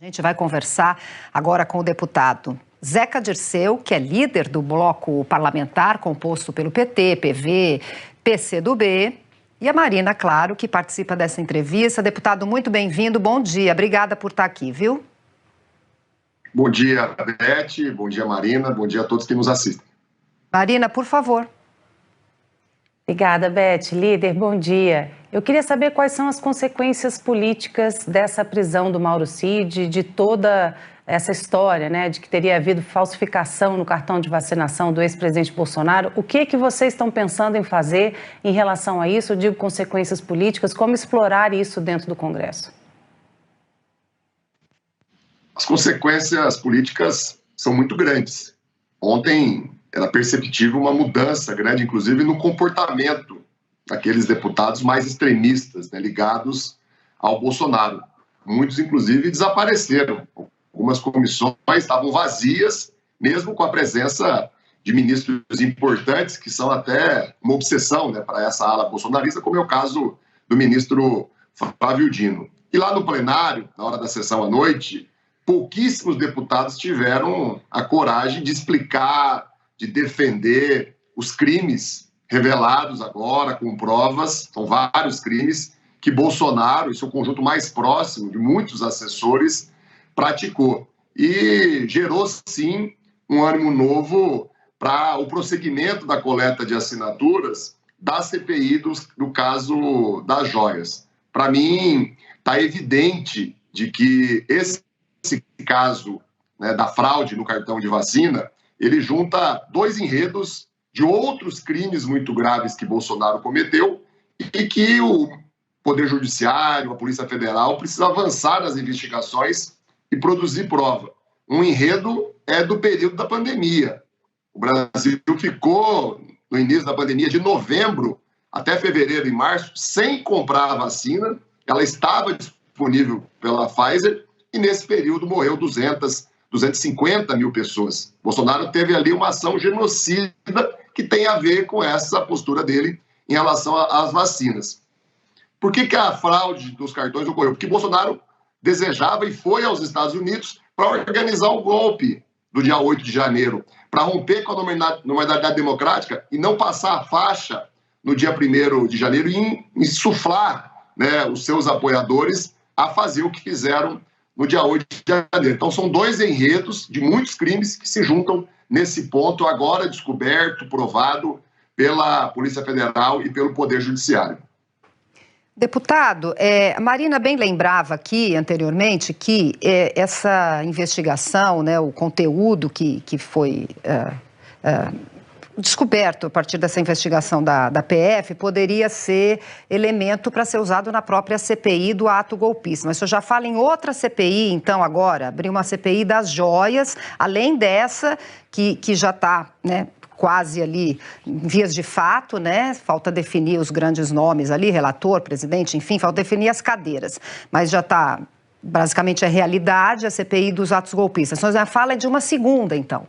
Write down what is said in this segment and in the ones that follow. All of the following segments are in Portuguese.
A gente vai conversar agora com o deputado Zeca Dirceu, que é líder do bloco parlamentar composto pelo PT, PV, PCdoB, e a Marina, claro, que participa dessa entrevista. Deputado, muito bem-vindo, bom dia, obrigada por estar aqui, viu? Bom dia, Beth, bom dia, Marina, bom dia a todos que nos assistem. Marina, por favor. Obrigada, Beth. Líder, bom dia. Eu queria saber quais são as consequências políticas dessa prisão do Mauro Cid, de toda essa história, né, de que teria havido falsificação no cartão de vacinação do ex-presidente Bolsonaro. O que vocês estão pensando em fazer em relação a isso? Eu digo consequências políticas, como explorar isso dentro do Congresso? As consequências políticas são muito grandes. Ontem era perceptível uma mudança grande, inclusive no comportamento daqueles deputados mais extremistas, né, ligados ao Bolsonaro. Muitos, inclusive, desapareceram. Algumas comissões estavam vazias, mesmo com a presença de ministros importantes, que são até uma obsessão, né, para essa ala bolsonarista, como é o caso do ministro Flávio Dino. E lá no plenário, na hora da sessão à noite, pouquíssimos deputados tiveram a coragem de explicar, de defender os crimes revelados agora com provas, são vários crimes que Bolsonaro e seu conjunto mais próximo de muitos assessores praticou. E gerou, sim, um ânimo novo para o prosseguimento da coleta de assinaturas da CPI do caso das joias. Para mim, está evidente de que esse caso, né, da fraude no cartão de vacina, ele junta dois enredos de outros crimes muito graves que Bolsonaro cometeu e que o Poder Judiciário, a Polícia Federal, precisa avançar nas investigações e produzir prova. Um enredo é do período da pandemia. O Brasil ficou, no início da pandemia, de novembro até fevereiro e março, sem comprar a vacina. Ela estava disponível pela Pfizer e, nesse período, morreu 250 mil pessoas. Bolsonaro teve ali uma ação genocida que tem a ver com essa postura dele em relação às vacinas. Por que a fraude dos cartões ocorreu? Porque Bolsonaro desejava e foi aos Estados Unidos para organizar o golpe do dia 8 de janeiro, para romper com a normalidade democrática e não passar a faixa no dia 1º de janeiro e insuflar, né, os seus apoiadores a fazer o que fizeram no dia 8 de janeiro. Então, são dois enredos de muitos crimes que se juntam nesse ponto, agora descoberto, provado pela Polícia Federal e pelo Poder Judiciário. Deputado, a Marina bem lembrava aqui anteriormente que essa investigação, né, o conteúdo que foi descoberto a partir dessa investigação da PF poderia ser elemento para ser usado na própria CPI do ato golpista. Mas o senhor já fala em outra CPI, então, agora, abrir uma CPI das joias, além dessa que já está, né, quase ali em vias de fato, né? Falta definir os grandes nomes ali, relator, presidente, enfim, falta definir as cadeiras. Mas já está, basicamente, a realidade, a CPI dos atos golpistas. O senhor já fala de uma segunda, então.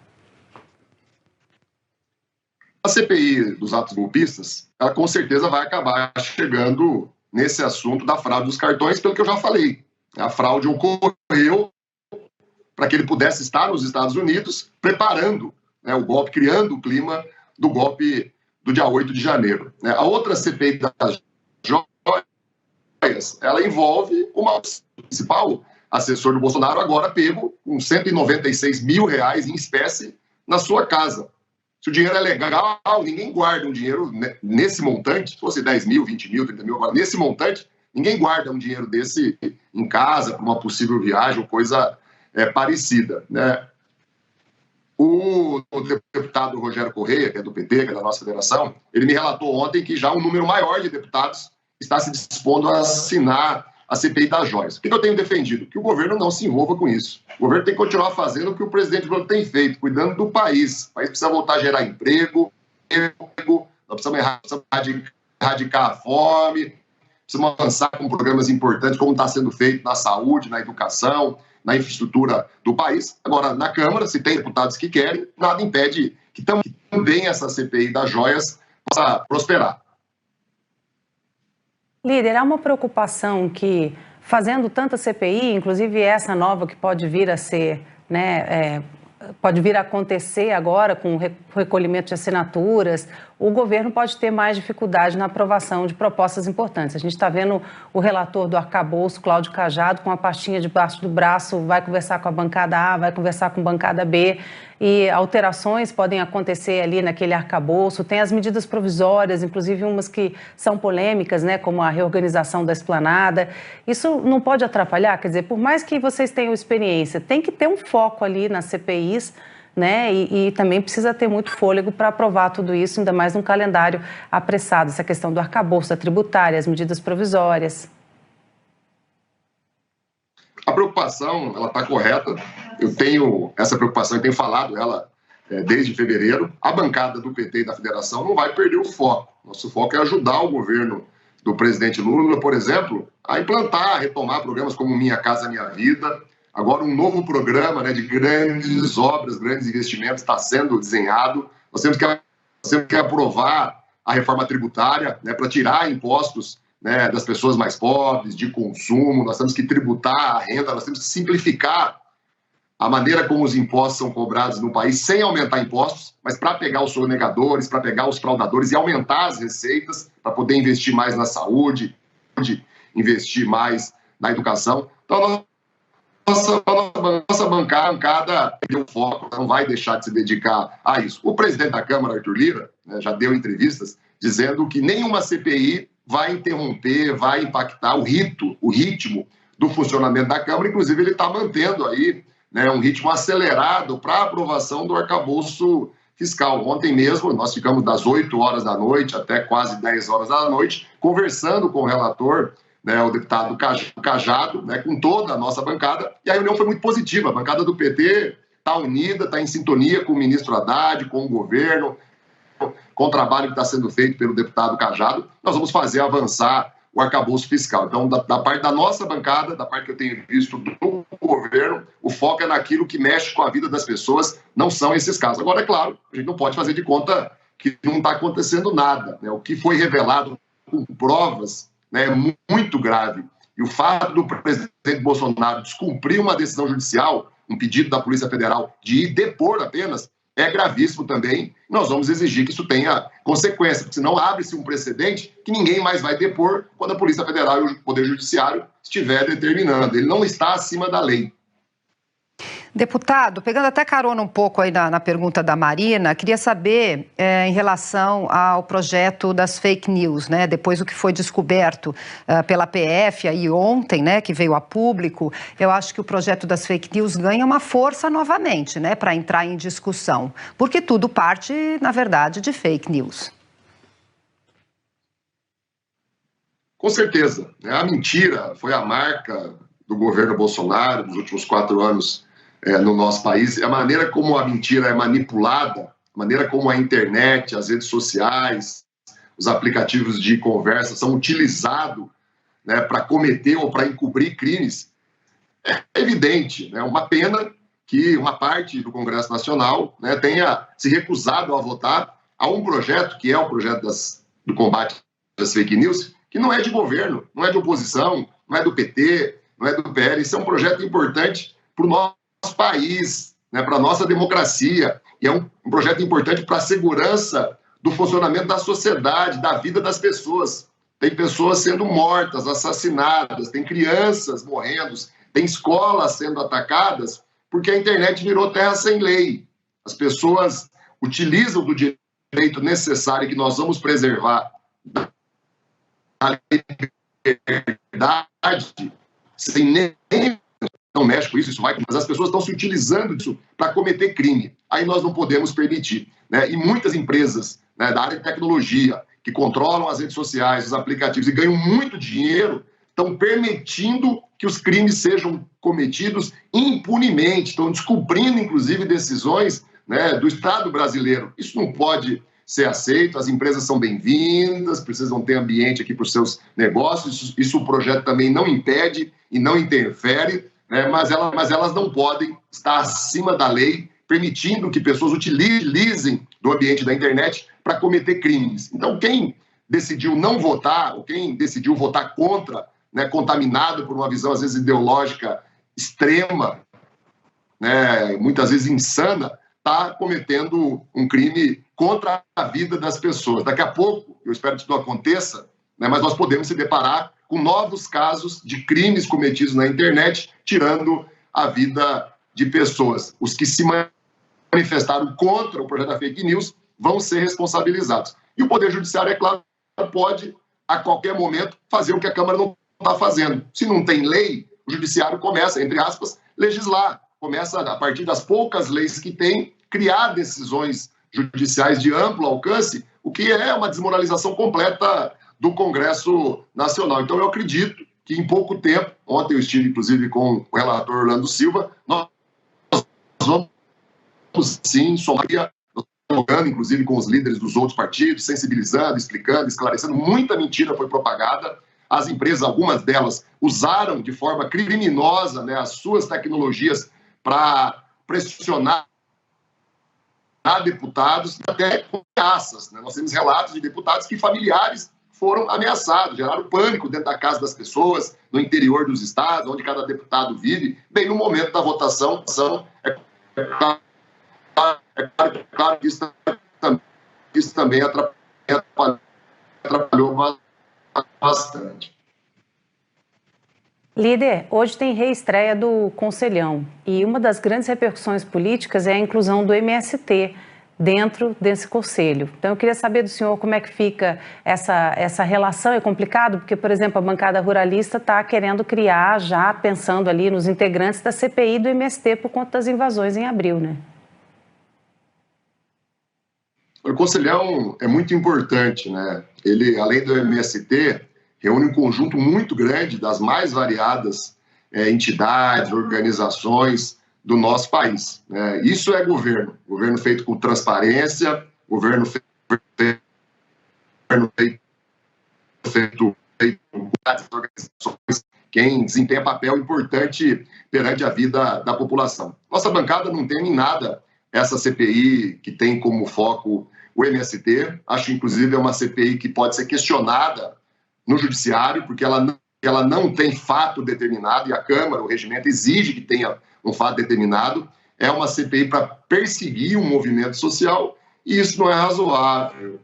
A CPI dos atos golpistas, ela com certeza vai acabar chegando nesse assunto da fraude dos cartões, pelo que eu já falei. A fraude ocorreu para que ele pudesse estar nos Estados Unidos preparando, né, o golpe, criando o clima do golpe do dia 8 de janeiro. A outra CPI das joias, ela envolve o principal assessor do Bolsonaro, agora pego com R$196 mil em espécie na sua casa. Se o dinheiro é legal, ninguém guarda um dinheiro nesse montante, se fosse 10 mil, 20 mil, 30 mil, agora nesse montante, ninguém guarda um dinheiro desse em casa para uma possível viagem ou coisa parecida, né? O deputado Rogério Correia, que é do PT, que é da nossa federação, ele me relatou ontem que já um número maior de deputados está se dispondo a assinar a CPI das joias. O que eu tenho defendido? Que o governo não se envolva com isso. O governo tem que continuar fazendo o que o presidente Lula tem feito, cuidando do país. O país precisa voltar a gerar emprego, nós precisamos erradicar a fome, precisamos avançar com programas importantes, como está sendo feito na saúde, na educação, na infraestrutura do país. Agora, na Câmara, se tem deputados que querem, nada impede que também essa CPI das joias possa prosperar. Líder, há uma preocupação que fazendo tanta CPI, inclusive essa nova que pode vir a ser, né, pode vir a acontecer agora com o recolhimento de assinaturas, o governo pode ter mais dificuldade na aprovação de propostas importantes. A gente está vendo o relator do arcabouço, Cláudio Cajado, com a pastinha debaixo do braço, vai conversar com a bancada A, vai conversar com a bancada B, e alterações podem acontecer ali naquele arcabouço. Tem as medidas provisórias, inclusive umas que são polêmicas, né, como a reorganização da esplanada. Isso não pode atrapalhar? Quer dizer, por mais que vocês tenham experiência, tem que ter um foco ali nas CPIs, né? E também precisa ter muito fôlego para aprovar tudo isso, ainda mais num calendário apressado, essa questão do arcabouço, da tributária, as medidas provisórias. A preocupação, ela está correta. Eu tenho essa preocupação e tenho falado ela desde fevereiro. A bancada do PT e da Federação não vai perder o foco. Nosso foco é ajudar o governo do presidente Lula, por exemplo, a implantar, a retomar programas como Minha Casa Minha Vida. Agora, um novo programa, né, de grandes obras, grandes investimentos está sendo desenhado. Nós temos que aprovar a reforma tributária, né, para tirar impostos, né, das pessoas mais pobres, de consumo. Nós temos que tributar a renda, nós temos que simplificar a maneira como os impostos são cobrados no país, sem aumentar impostos, mas para pegar os sonegadores, para pegar os fraudadores e aumentar as receitas, para poder investir mais na saúde, investir mais na educação. Então, nossa bancada deu foco, não vai deixar de se dedicar a isso. O presidente da Câmara, Arthur Lira, né, já deu entrevistas dizendo que nenhuma CPI vai interromper, vai impactar o ritmo do funcionamento da Câmara. Inclusive, ele está mantendo aí, né, um ritmo acelerado para a aprovação do arcabouço fiscal. Ontem mesmo, nós ficamos das 8 horas da noite até quase 10 horas da noite, conversando com o relator, né, o deputado Cajado, né, com toda a nossa bancada, e a reunião foi muito positiva. A bancada do PT está unida, está em sintonia com o ministro Haddad, com o governo, com o trabalho que está sendo feito pelo deputado Cajado. Nós vamos fazer avançar o arcabouço fiscal. Então, da parte da nossa bancada, da parte que eu tenho visto do governo, o foco é naquilo que mexe com a vida das pessoas, não são esses casos. Agora, é claro, a gente não pode fazer de conta que não está acontecendo nada, né? O que foi revelado com provas, né, é muito grave. E o fato do presidente Bolsonaro descumprir uma decisão judicial, um pedido da Polícia Federal de ir depor apenas, é gravíssimo também. Nós vamos exigir que isso tenha consequência, porque senão abre-se um precedente que ninguém mais vai depor quando a Polícia Federal e o Poder Judiciário estiver determinando. Ele não está acima da lei. Deputado, pegando até carona um pouco aí na pergunta da Marina, queria saber em relação ao projeto das fake news, né? Depois do que foi descoberto pela PF aí ontem, né, que veio a público, eu acho que o projeto das fake news ganha uma força novamente, né, para entrar em discussão, porque tudo parte, na verdade, de fake news. Com certeza. A mentira foi a marca do governo Bolsonaro dos últimos 4 anos no nosso país. A maneira como a mentira é manipulada, a maneira como a internet, as redes sociais, os aplicativos de conversa são utilizados, né, para cometer ou para encobrir crimes, é evidente. É, né, uma pena que uma parte do Congresso Nacional, né, tenha se recusado a votar a um projeto, que é o projeto do combate às fake news, que não é de governo, não é de oposição, não é do PT, não é do PL. Isso é um projeto importante para o nosso país, né, para a nossa democracia, e é um projeto importante para a segurança do funcionamento da sociedade, da vida das pessoas. Tem pessoas sendo mortas, assassinadas, tem crianças morrendo, tem escolas sendo atacadas, porque a internet virou terra sem lei. As pessoas utilizam do direito necessário que nós vamos preservar a liberdade, sem nem não mexe com isso vai, mas as pessoas estão se utilizando disso para cometer crime. Aí nós não podemos permitir, né? E muitas empresas, né, da área de tecnologia, que controlam as redes sociais, os aplicativos e ganham muito dinheiro, estão permitindo que os crimes sejam cometidos impunemente, estão descobrindo, inclusive, decisões, né, do Estado brasileiro. Isso não pode ser aceito. As empresas são bem-vindas, precisam ter ambiente aqui para os seus negócios. Isso o projeto também não impede e não interfere, né, mas elas não podem estar acima da lei, permitindo que pessoas utilizem do ambiente da internet para cometer crimes. Então, quem decidiu não votar, ou quem decidiu votar contra né, contaminado por uma visão, às vezes, ideológica extrema, né, muitas vezes insana, está cometendo um crime contra a vida das pessoas. Daqui a pouco, eu espero que isso não aconteça, né, mas nós podemos se deparar com novos casos de crimes cometidos na internet, tirando a vida de pessoas. Os que se manifestaram contra o projeto da fake news vão ser responsabilizados. E o Poder Judiciário, é claro, pode, a qualquer momento, fazer o que a Câmara não está fazendo. Se não tem lei, o Judiciário começa, entre aspas, legislar. Começa, a partir das poucas leis que tem, criar decisões judiciais de amplo alcance, o que é uma desmoralização completa do Congresso Nacional. Então, eu acredito que em pouco tempo, ontem eu estive, inclusive, com o relator Orlando Silva, nós vamos, sim, somar, dialogando, inclusive, com os líderes dos outros partidos, sensibilizando, explicando, esclarecendo. Muita mentira foi propagada. As empresas, algumas delas, usaram de forma criminosa, né, as suas tecnologias para pressionar deputados, até com ameaças, né? Nós temos relatos de deputados que familiares foram ameaçados, geraram pânico dentro da casa das pessoas, no interior dos estados, onde cada deputado vive. Bem, no momento da votação, é claro que isso também atrapalhou bastante. Líder, hoje tem reestreia do Conselhão e uma das grandes repercussões políticas é a inclusão do MST dentro desse conselho. Então eu queria saber do senhor como é que fica essa relação. É complicado porque, por exemplo, a bancada ruralista está querendo criar, já pensando ali nos integrantes da CPI do MST por conta das invasões em abril, né? O Conselhão é muito importante, né? Ele, além do MST, reúne um conjunto muito grande das mais variadas entidades, organizações do nosso país. Isso é governo feito com transparência, governo feito com várias organizações, quem desempenha papel importante perante a vida da população. Nossa bancada não tem em nada essa CPI que tem como foco o MST. Acho, inclusive, é uma CPI que pode ser questionada no judiciário, porque ela não tem fato determinado, e a Câmara, o regimento, exige que tenha um fato determinado. É uma CPI para perseguir um movimento social, e isso não é razoável.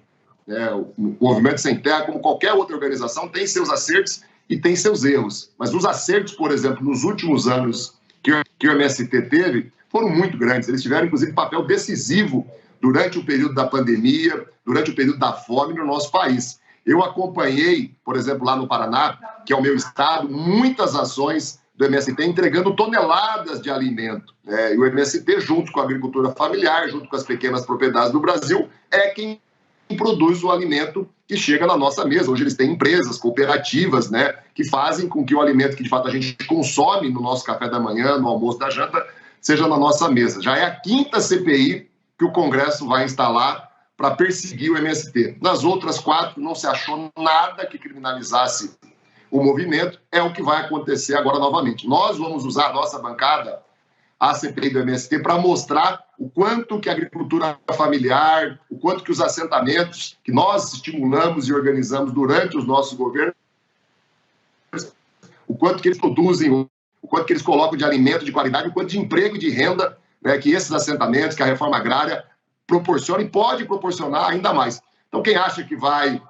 O Movimento Sem Terra, como qualquer outra organização, tem seus acertos e tem seus erros. Mas os acertos, por exemplo, nos últimos anos que o MST teve, foram muito grandes. Eles tiveram, inclusive, papel decisivo durante o período da pandemia, durante o período da fome no nosso país. Eu acompanhei, por exemplo, lá no Paraná, que é o meu estado, muitas ações do MST entregando toneladas de alimento. E o MST, junto com a agricultura familiar, junto com as pequenas propriedades do Brasil, é quem produz o alimento que chega na nossa mesa. Hoje eles têm empresas, cooperativas, né, que fazem com que o alimento que de fato a gente consome no nosso café da manhã, no almoço da janta, seja na nossa mesa. Já é a 5ª CPI que o Congresso vai instalar para perseguir o MST. Nas outras 4 não se achou nada que criminalizasse o movimento. É o que vai acontecer agora novamente. Nós vamos usar a nossa bancada, a CPI do MST, para mostrar o quanto que a agricultura familiar, o quanto que os assentamentos que nós estimulamos e organizamos durante os nossos governos, o quanto que eles produzem, o quanto que eles colocam de alimento de qualidade, o quanto de emprego e de renda, né, que esses assentamentos, que a reforma agrária proporciona e pode proporcionar ainda mais. Então, quem acha que vai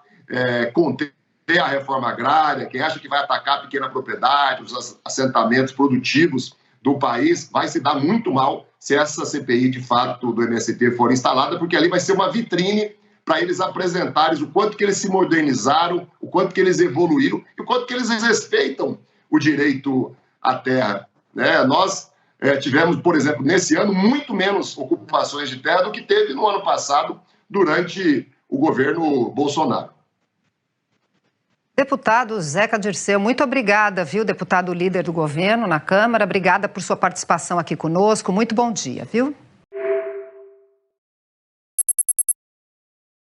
conter a reforma agrária, quem acha que vai atacar a pequena propriedade, os assentamentos produtivos do país, vai se dar muito mal se essa CPI, de fato, do MST for instalada, porque ali vai ser uma vitrine para eles apresentarem o quanto que eles se modernizaram, o quanto que eles evoluíram e o quanto que eles respeitam o direito à terra. Nós tivemos, por exemplo, nesse ano, muito menos ocupações de terra do que teve no ano passado, durante o governo Bolsonaro. Deputado Zeca Dirceu, muito obrigada, viu, deputado líder do governo na Câmara. Obrigada por sua participação aqui conosco. Muito bom dia, viu?